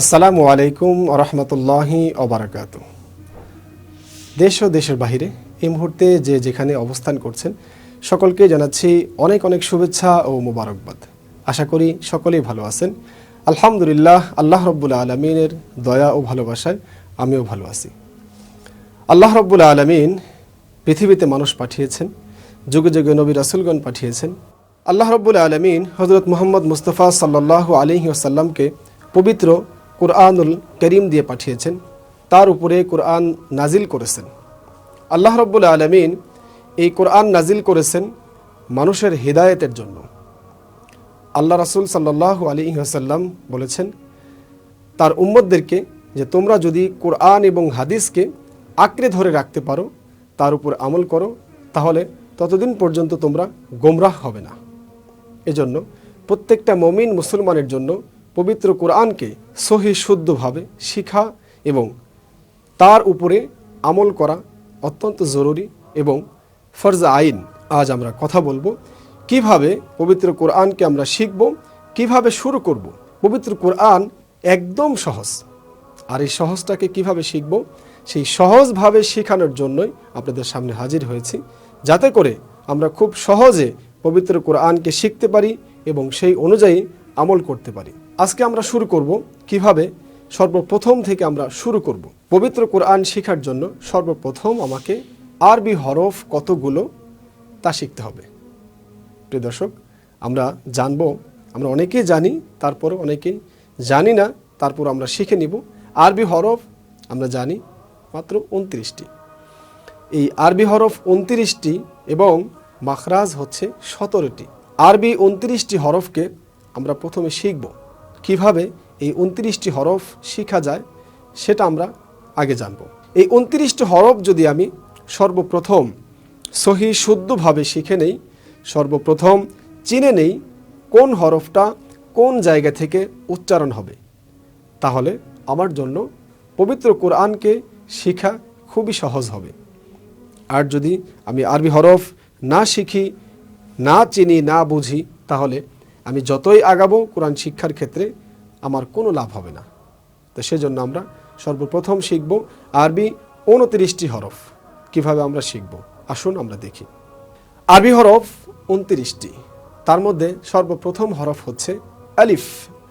আসসালামু আলাইকুম রহমতুল্লাহি ওবারাকাতু। দেশ ও দেশের বাহিরে এই মুহূর্তে যে যেখানে অবস্থান করছেন সকলকে জানাচ্ছি অনেক অনেক শুভেচ্ছা ও মোবারকবাদ। আশা করি সকলেই ভালো আছেন। আলহামদুলিল্লাহ, আল্লাহ রব্বুল আলমিনের দয়া ও ভালোবাসায় আমিও ভালো আছি। আল্লাহ রব্বুল আলমিন পৃথিবীতে মানুষ পাঠিয়েছেন, যুগে যুগে নবী রাসূলগণ পাঠিয়েছেন। আল্লাহ রব্বুল আলমিন হযরত মুহাম্মদ মুস্তাফা সাল্লাল্লাহু আলাইহি ওয়াসাল্লামকে পবিত্র কুরআনুল করিম দিয়ে পাঠিয়েছেন, তার উপরে কুরআন নাজিল করেছেন। আল্লাহ রব্বুল আলমিন এই কুরআন নাজিল করেছেন মানুষের হিদায়াতের জন্য। আল্লাহ রাসূল সাল্লাল্লাহু আলাইহি ওয়াসাল্লাম বলেছেন তার উম্মতদেরকে যে তোমরা যদি কুরআন এবং হাদিসকে আঁকড়ে ধরে রাখতে পারো, তার উপর আমল করো, তাহলে ততদিন পর্যন্ত তোমরা গোমরাহ হবে না। এজন্য প্রত্যেকটা মুমিন মুসলমানের জন্য পবিত্র কুরআনকে সহি শুদ্ধভাবে শিখা এবং তার উপরে আমল করা অত্যন্ত জরুরি এবং ফরজ আইন। আজ আমরা কথা বলবো কিভাবে পবিত্র কুরআনকে আমরা শিখব, কিভাবে শুরু করব। পবিত্র কুরআন একদম সহজ, আর এই সহজটাকে কিভাবে শিখব সেই সহজভাবে শেখানোর জন্যই আপনাদের সামনে হাজির হয়েছি, যাতে করে আমরা খুব সহজে পবিত্র কুরআনকে শিখতে পারি এবং সেই অনুযায়ী আমল করতে পারি। আজকে আমরা শুরু করব কিভাবে সর্বপ্রথম থেকে আমরা শুরু করব। পবিত্র কুরআন শেখার জন্য সর্বপ্রথম আমাকে আরবি হরফ কতগুলো তা শিখতে হবে। প্রিয় দর্শক, আমরা জানবো, আমরা অনেকেই জানি, তারপরও অনেকেই জানি না, তারপর আমরা শিখে নিব। আরবি হরফ আমরা জানি মাত্র 29টি। এই আরবি হরফ 29টি এবং মাখরাজ হচ্ছে 17টি। আরবি 29টি হরফকে আমরা প্রথমে শিখব। কিভাবে এই 29টি হরফ শেখা যায় সেটা আমরা আগে জানব। এই 29টি হরফ যদি আমি সর্বপ্রথম সহি শুদ্ধভাবে শিখে নেই, সর্বপ্রথম চিনে নেই কোন হরফটা কোন জায়গা থেকে উচ্চারণ হবে, তাহলে আমার জন্য পবিত্র কুরআনকে শেখা খুবই সহজ হবে। আর যদি আমি আরবি হরফ না শিখি, না চিনি, না বুঝি, তাহলে আমি যতই আগাবো কোরআন শিক্ষার ক্ষেত্রে আমার কোনো লাভ হবে না। তো সেজন্য আমরা সর্বপ্রথম শিখব আরবি 29টি হরফ। কিভাবে আমরা শিখব আসুন আমরা দেখি। আরবি হরফ 29টি, তার মধ্যে সর্বপ্রথম হরফ হচ্ছে আলিফ।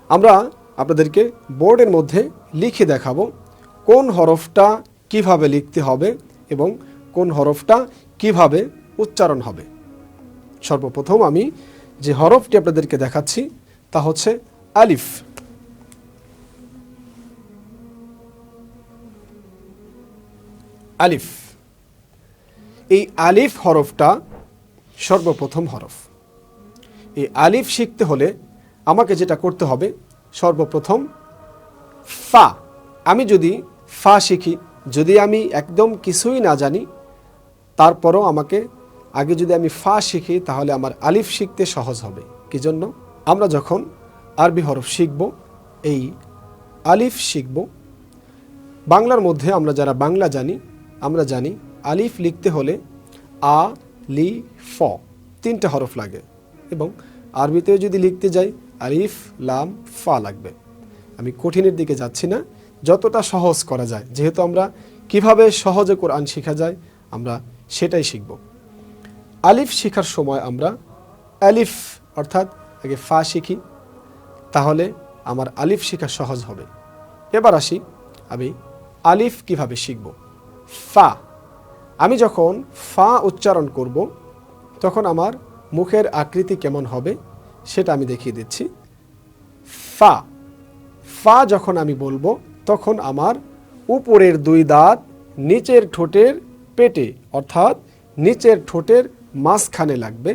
আমরা আপনাদেরকে বোর্ডের মধ্যে লিখে দেখাবো কোন হরফটা কিভাবে লিখতে হবে এবং কোন হরফটা কিভাবে উচ্চারণ হবে। সর্বপ্রথম আমি যে হরফটি আপনাদেরকে দেখাচ্ছি তা হচ্ছে আলিফ। আলিফ, এই আলিফ হরফটা সর্বপ্রথম হরফ। এই আলিফ শিখতে হলে আমাকে যেটা করতে হবে, সর্বপ্রথম ফা। আমি যদি ফা শিখি, যদি আমি একদম কিছুই না জানি, তারপরও আমাকে আগে যদি আমি ফা শিখি তাহলে আমার আলিফ শিখতে সহজ হবে। কি জন্য? আমরা যখন আরবি হরফ শিখব, এই আলিফ শিখব। বাংলার মধ্যে আমরা যারা বাংলা জানি, আমরা জানি আলিফ লিখতে হলে আ, লি, ফ 3টে হরফ লাগে, এবং আরবিতেও যদি লিখতে যাই আলিফ, লাম, ফা লাগবে। আমি কঠিনের দিকে যাচ্ছি না, যতটা সহজ করা যায়, যেহেতু আমরা কিভাবে সহজে কোরআন শেখা যায় আমরা সেটাই শিখব। আলিফ শেখার সময় আমরা আলিফ অর্থাৎ আগে ফা শিখি, তাহলে আমার আলিফ শেখা সহজ হবে। এবার আসি আমি আলিফ কিভাবে শিখব। ফা, আমি যখন ফা উচ্চারণ করব তখন আমার মুখের আকৃতি কেমন হবে সেটা আমি দেখিয়ে দিচ্ছি। ফা, ফা যখন আমি বলবো তখন আমার উপরের 2 দাঁত নিচের ঠোঁটের পেটে অর্থাৎ নিচের ঠোঁটের মাঝখানে লাগবে।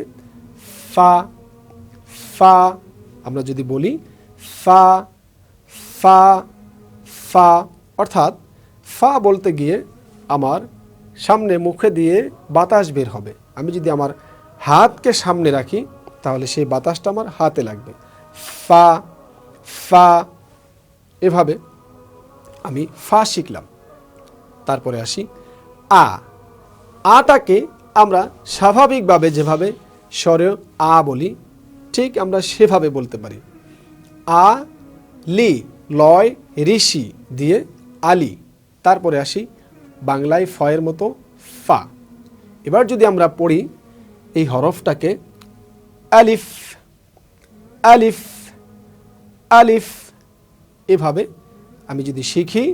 ফা, ফা। আমরা যদি বলি ফা, ফা, ফা, অর্থাৎ ফা বলতে গিয়ে আমার সামনে মুখে দিয়ে বাতাস বের হবে। আমি যদি আমার হাতকে সামনে রাখি তাহলে সেই বাতাসটা আমার হাতে লাগবে। ফা, ফা। এভাবে আমি ফা শিখলাম। তারপরে আসি আ। আটাকে আমরা স্বাভাবিকভাবে যেভাবে স্বরে আ বলি, ঠিক আমরা সেভাবে বলতে পারি। আ, লি। লয় ঋষি দিয়ে আলি, তারপরে আসি বাংলায় ফয়ের মতো ফা। এবার যদি আমরা পড়ি এই হরফটাকে আলিফ আলিফ আলিফ, এভাবে আমি যদি শিখি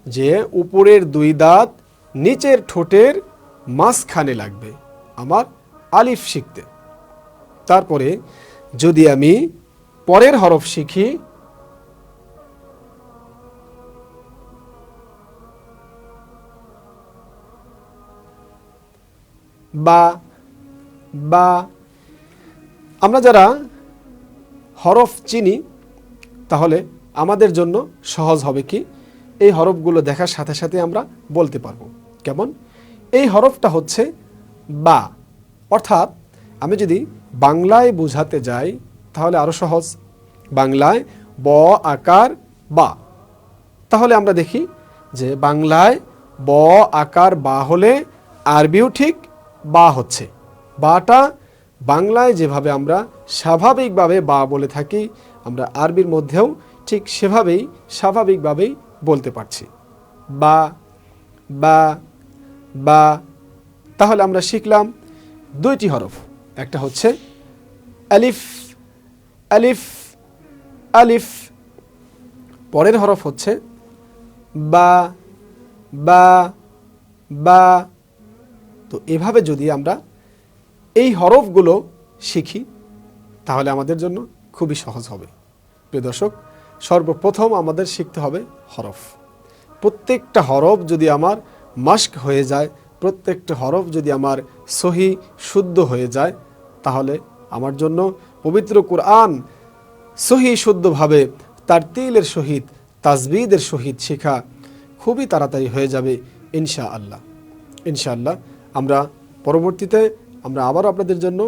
যে উপরের দুই দাঁত নিচের ঠোঁটের মাঝখানে লাগবে আমার আলিফ শিখতে। তারপরে যদি আমি পরের হরফ শিখি বা, বা, আমরা যারা হরফ চিনি তাহলে আমাদের জন্য সহজ হবে কি এই হরফগুলো দেখার সাথে সাথে আমরা বলতে পারবো। কেমন? এই হরফটা হচ্ছে বা, অর্থাৎ আমি যদি বাংলায় বোঝাতে যাই তাহলে আরো সহজ। বাংলায় ব আকার বা, তাহলে আমরা দেখি যে বাংলায় ব আকার বা হলে আরবিও ঠিক বা হচ্ছে। বাটা বাংলায় যেভাবে আমরা স্বাভাবিকভাবে বা বলে থাকি আমরা আরবির মধ্যেও ঠিক সেভাবেই স্বাভাবিকভাবেই বলতে পারছি বা, বা, বা। তাহলে আমরা শিখলাম দুইটি হরফ, একটা হচ্ছে আলিফ আলিফ আলিফ, পরের হরফ হচ্ছে বা, বা, বা। তো এভাবে যদি আমরা এই হরফগুলো শিখি তাহলে আমাদের জন্য খুবই সহজ হবে। প্রিয় দর্শক, সর্বপ্রথম আমাদের শিখতে হবে হরফ। প্রত্যেকটা হরফ যদি আমার মাস্ক হয়ে যায়, প্রত্যেকটা হরফ যদি আমার সহি শুদ্ধ হয়ে যায় তাহলে আমার জন্য পবিত্র কুরআন সহি শুদ্ধভাবে তারতিলের সহিত তাজবিদের সহিত শেখা খুবই তাড়াতাড়ি হয়ে যাবে ইনশাআল্লাহ। ইনশাআল্লাহ আমরা পরবর্তীতে আমরা আবার আপনাদের জন্য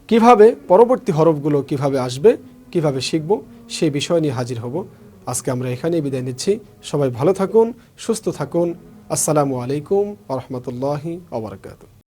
কিভাবে পরবর্তী হরফগুলো কিভাবে আসবে, কিভাবে শিখব সেই বিষয় নিয়ে হাজির হব। আজকে আমরা এখানেই বিদায় নিচ্ছি। সবাই ভালো থাকুন, সুস্থ থাকুন। আসসালামু আলাইকুম ওয়া রাহমাতুল্লাহি ওয়া বারাকাতুহু।